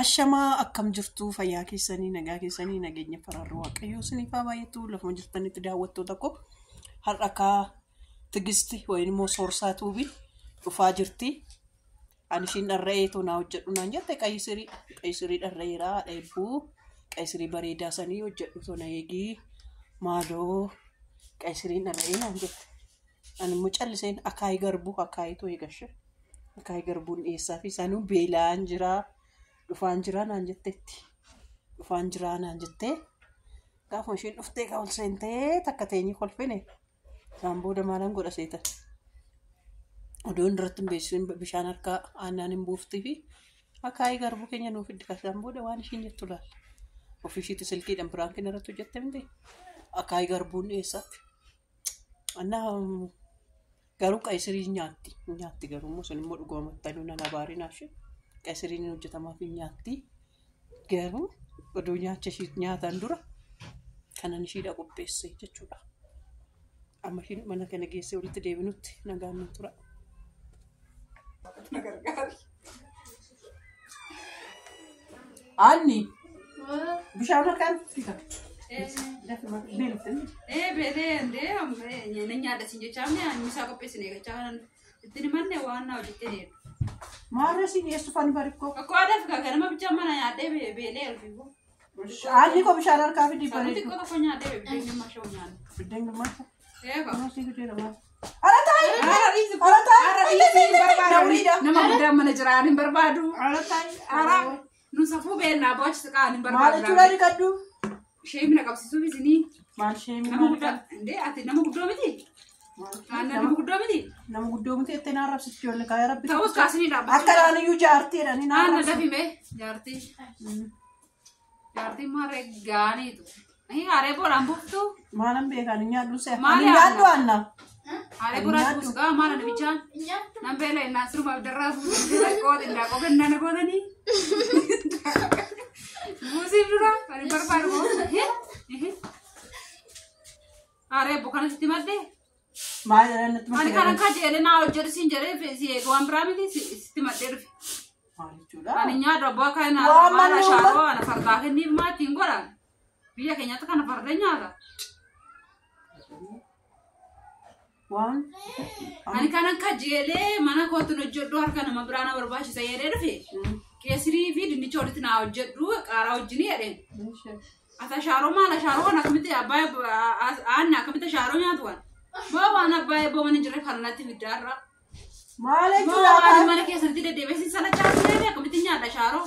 Ashamaa akkam jirtu fayyaa keessanii nagaa keessanii nageenya faraarra waaqayyoo isiniif haa baay'atu lafuma jirtanitti daawwattoota koo har'a kaa tigisti wayini immoo soorsaa tuubii dhufaa jirti. Ani ishiin dharra'ee toonaa hojjedhu naan jette qayisirii dharra'eeraa dheebbuu qayisirii bareedaa sanii hojjedhu toona eegii maaloo qayisiriin dharra'ee naan jette. Ani immoo calliseen akaayii garbuu akaayiitu eegashe akaayii garbuun dhiyeessaa fi sanuu beelaan jiraa. Dhufaan jiraa naan jetteetti. Dhufaan jiraa naan jettee gaafa isheen dhuftee ol seentee takka teenyee kolfine isaan booda maalan godha seetan. Oduun irratti hin beeksisin bishaan harkaa aannan hin buuftii fi akaayii garbuu keenya nuuf fiddi kasaan booda waan ishiin jettu laalla. Ofii ishiitti silkiidhaan biraan keenya irratti hojjette miti akaayii garbuun dhiyeessaatti. Annaa garuu qayisirii nyaatti garuu immoo sun immoo dhugoomatti nuna labaarii naashee. Qayisiriin hojjetamaa fi nyaatti garuu oduu nyaataan dura kanan ishiidha qopheesse jechuudha. Amma ishiin mana kana geessee walitti deebinutti nagaan nu tura. Anni bishaan harkaan fika. Beelee nyaata siin jechaamne ani isaa qopheessine gachaan ittiin manne waan na hojjettee Maarrasiin eessufan barikoo. Akkoo aadaa fi ganama bichaa mana nyaadhee beelee alfiifoo. Aanni koo bishaan harkaa fi dibbalee. Xiqqoo tokko nyaadhee biddeen gimmaashee nyaanne. Biddeen gimmaashee. Eegaa. Nama guddaa mana jiraan hin barbaadu. Nu safuu beelnaa boochisa kaan hin barbaadu. Maal jechuudha dhiqadhu? Ishee mina qabsiisuuf isinii. Maal ishee mina qabsiisuuf? Indee ati nama guddoo miti? Nama guddoo miti? Nama guddoo miti ettee naan rabsitti jolle kaayee rabbi. Ta'us kaasanii dhaabbatu. Akka naaniyyuu jaartiidha ni naan rabsitti. Aanna dafime jaartii. Jaartii maarree gaaniitu. Haree boodhaan buuftu. Maalan beekan hin nyaadhu se'a. Ani nyaadhu Anna. Haree boodhaan buusu gaa maala nabichaan. Nan beela innaan sirumaaf darraa buusu. Qooti ndaaqoo gannaa na gootanii. Buusiif dura kan hin barbaadu goota. Haree bookana sitti maddee. Maal jedhan natti maddee. Ani kan akka jeelee naa hojjetu siin jedhee si eegu waan biraa miti sitti maddee dhufe. Maal jechuudha? Ani nyaadhu abbaa kaayinaa maala shaaroo ana fardaa kenniif maatiin godhan. Biyya keenyatti kana farda nyaata. Waan? Ani kan akka jeelee mana kootu hojjedhu harka nama biraa na barbaachisa jedhee dhufe. Qeesirii fi dinnicha walitti naa hojjedhu qaaraa wajjin jedheen. Ata shaaroo maala shaaroo waan akkamitti abbaa aanna akkamitti shaaroo nyaatu waan. Waan abbaa boomani jirre kan natti fiddaarra. Maal jechuudha? Mana keessatti deddeebiin sana chaasee akkamitti nyaata shaaroo.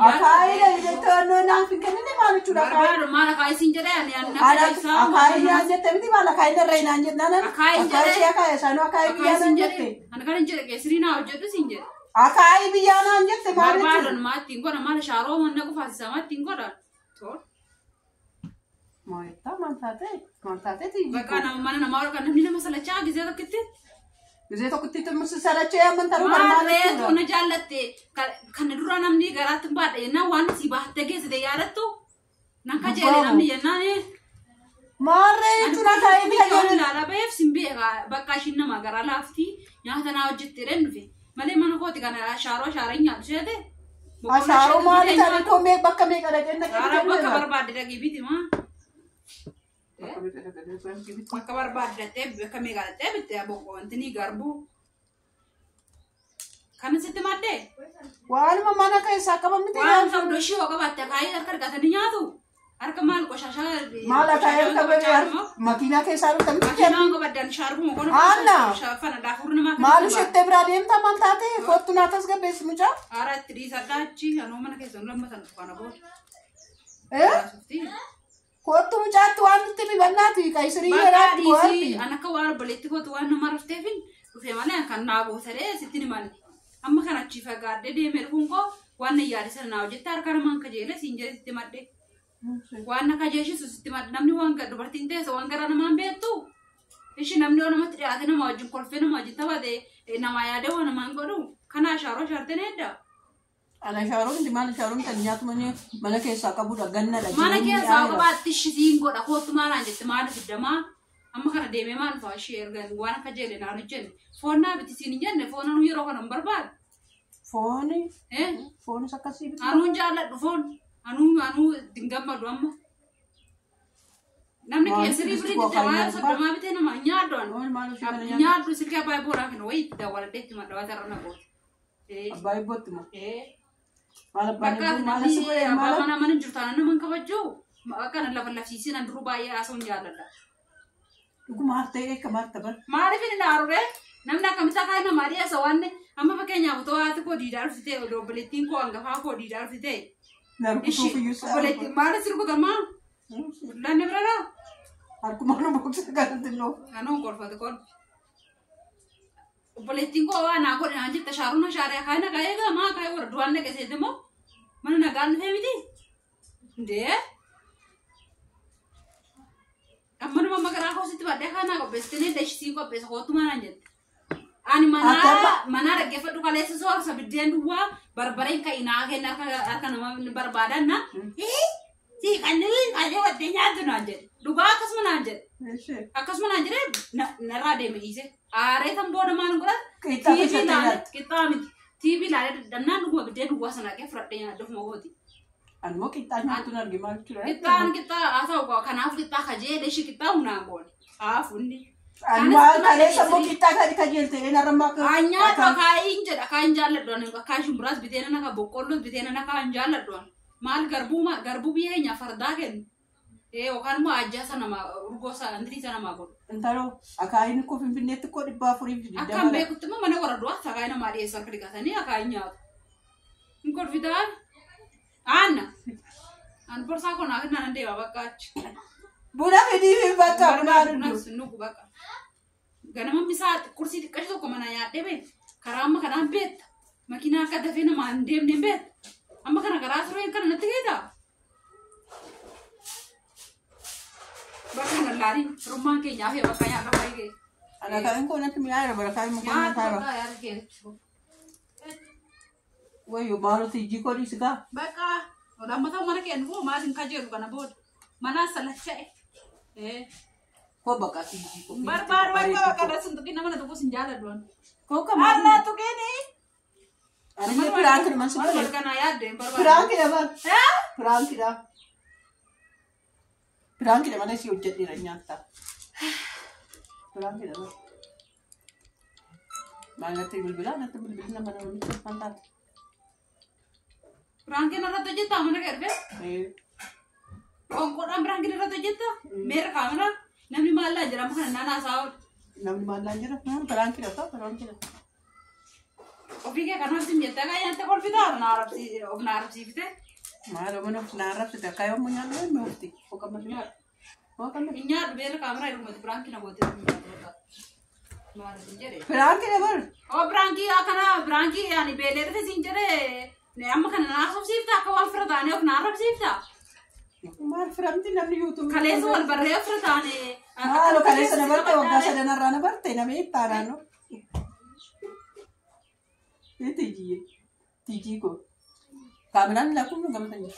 Akaayii jettee naaf hin kennine maal jechuudha? Barbaadu maal akaayii siin jedhee ani anna isaa. Akaayii naan jette miti maal akaayii darree naan jennaan. Akaayii jedhee. Akaayii isaanii akaayii biyyaa naan jette. Ani kan hin jedhe qeesirii naa hojjedhu siin jedhe. Akaayii biyyaa naan jette maal jechuudha? Barbaadan maattiin godha maal shaaroo manna qufaasisaa maattiin godha. Maayettaa maal taatee Bakka mana namaa kan namni nama salachaa gizee tokkitti. Gizee tokkitti tumsi salachee amantaruu Maarreetu na jaallatte kan dura namni garaatti baadha jennaan waan si baattee geessite yaadattu nan kajeele namni jennaan. Maarree jechuudha akaayii biyya jedhu ilaala beef simbii bakka ishiin nama garaa laaftii nyaata naa hojjettee dhufe malee mana kooti kana shaaroo shaareen nyaatu seete. Shaaroo maali tarii koo bakka meeqa dhaqee bakka barbaadde dhaqee biti maa. Bakka barbaaddatee bakka meeqa dhaqee bitte boqqoo wanti garbuu. Kan sitti maddee? Waanuma mana keessaa qaban miti. Waan qabdu ishee hoo qabaatte akaayii harka argatanii nyaatu. Harka maal qoshashaa. Maal akaayii qabee makiinaa keessaa dhuftan miti. Makiinaan qabaddan shaarbu mokoon. Anna. Shaafana daafuru namaa. Maal isheettee biraa deemtaa maal taate kottu naa tasgabbeessi mucaa. Haara itti dhiisadhaa achi anoo mana keessaa lammatan kana booda. Kottu mucaatti waan nutti bibannaati qayisirii jedhaati gooti. An akka waan obboleetti kootu waan nama rafteefin dhufee malee kan naa gootadhee sitti ni malee. Amma kan achi fagaadhee deemee dhufuun koo waan na yaadisa naa hojjette harka namaan kajeele siin jedhe sitti maddee. Waan na kajeeshisu sitti madde namni waan dubartiin teessa waan gara namaan beektu. Ishi namni yoo namatti dhiyaate nama wajjin kolfee nama wajjin taphate nama yaadee waan namaan godhu kanaa shaaroo shaarteen hedda. Ana shaaroo miti maal shaaroo miti nyaatu mana keessaa qabudha gannadha. Mana keessaa qabaatti ishisiin godha kootu maalaan jette maal fiddamaa. Amma kana deemee maal fa'aa ishee erga waan akka jeelee naan hojjenne. Foonnaa biti siin hin jenne foonaan yeroo kana hin barbaadu. Fooni akkasii bitu. Anuun jaalladhu foon. Anuu dingammadu amma. Namni keessatti biriitti waa soddomaa bitee nama nyaaddu anu. Nyaaddu silkee abbaa boodaan kan wayii itti daawwaladheetti madda sarara na goote. Abbaa ibbootti moo? Bakka abbaa mana jirtu anan naman kabajuu. Akka lafa lafsiisii nan duruu baay'ee haasa'uun jaalladha. Dhuguma haftee eekkamaa taphata. Maaliif inni dhaarure? Namni akkamitti akka inni namaa dhiyeessa waan amma fakkeenyaaf otoo haati koo diidaa dhufte obboleettiin koo hangafaa koo diidaa dhufte. Obboleettiin maaliif sirgutamaa? Lanni bira dhaa? Harkuma nu boqsa galatti noo. Kanoo kolfate kolfi. Obboleettiin koo waa naa godhe naan jette shaaruun shaaree akka inni akka eegaa maa akka warra du'aan naqeseeti immoo mana nagaan dhufee miti. Ndee? Ammanuma magaraa koositti baddee kanaa qopheessitanii dashisiin qopheessa kootumaa naan jette. Ani manaa dhaggeeffadhu kaleessa soorsa biddeen duwwaa barbareen ka'inaa kenna harka nama barbaadan na. Si kanneen waddee nyaatu naan jedhe. Dhugaa akkasuma naan jedhe. Akkasuma naan jedhe narraa deeme dhiise. Aaree tan booda maal godhan? Qixxaa miti. TV ilaalee dannaan dhuguma biddeen duwwaa sana dhaqee fudhadhee nyaadduuf mogooti. Anmoo qixxaa nyaatuun argimaa jechuudha. Qixxaa haa ta'u kanaaf qixxaa kajeelee ishee qixxaa hunaan goone. Haafunni. Anwaa kaleessa moo qixxaa kan kajeelte narrammaa akka. Nyaata kaayin jedha kaayin jaalladhu akka shumburaas bitee nan akka boqqolloos bitee nan akka hin jaalladhu. Maal garbuu biyya keenya fardaa kennu. Yookaan immoo ajjaa sana urgoo sana antirii sana maa godhu. Intaloo akaayin koo Finfinneetti koo 420. Akkaan beekutti immoo mana warra du'aa akaayin namaa dhiyeessu akka dhiqatanii akaayin nyaatu. Hin kolfitaan. Anna. An borsaa koo naaf naan deema bakka achi. Buna fidii bakka bunaa dhuguu. Nugu bakka. Ganama misaa kursii xiqqashi tokko mana nyaadhee beekta. Karaa amma kanaan beekta. Makiinaa akka dafee namaa hin deemne beekta. Amma kana karaa tureen kana natti geetaa. Bakka kana laaliin rummaan keenyaaf bakka nyaata baay'ee. Ana kan koo natti mi'aayira bara kan muka nyaataara. Nyaata yaada keessa. Wayyo maaloti jikoo dhiisigaa. Bakka lammataa mana kennu moo maatiin kajeelu kana booda. Mana salacha'e. Koo bakka si jikoo. Barbaadu bakka dasun tuqii nama na tuquu sin jaaladhu. Koo kama. Alla tuqeeni. Ani prank naman sa Wala ka na yad din. Prank naman. Prank na. Prank naman ay si Ujet ni Ranyata. Prank naman. Mga tibil-bilan natin naman ang pantat. Prank na rato jeta mana kerbe? Kung ang prank na rato jeta, mer ka na. Namni mala jara mo kana na saw. Namni mala jara. Prank na to, prank na. Ofi ke kana sim jeta ka yante kol fita na arab si fite. Malo mo na arab fita kayo mo nya mo mufti. O ka man nya. O ka man nya ber kamera ilu mo prank na bote. Mala sinjere. Prank na bar. O prank ya kana prank yani beler te sinjere. Ne amma kana na arab si fita ka wal frata ne ok na arab si fita. Mal framti namni YouTube. Kalesu wal barre frata ne. Malo kalesu na barte wagga sa na rana barte na me parano. Tiji ko. Kameran la kung gamit niya.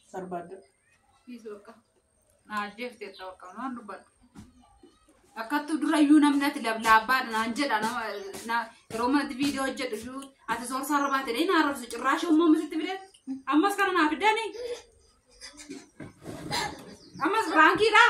Sarbado. Isoka. Na Jeff te taw ka na dubat. Akatu durayu namni ati lablaba na anjeda na Roma di video jedhu yu ati sor sarbate dai na arabsu cirashu mo misitti bide. Ammas kana na fidani. Ammas ranki da.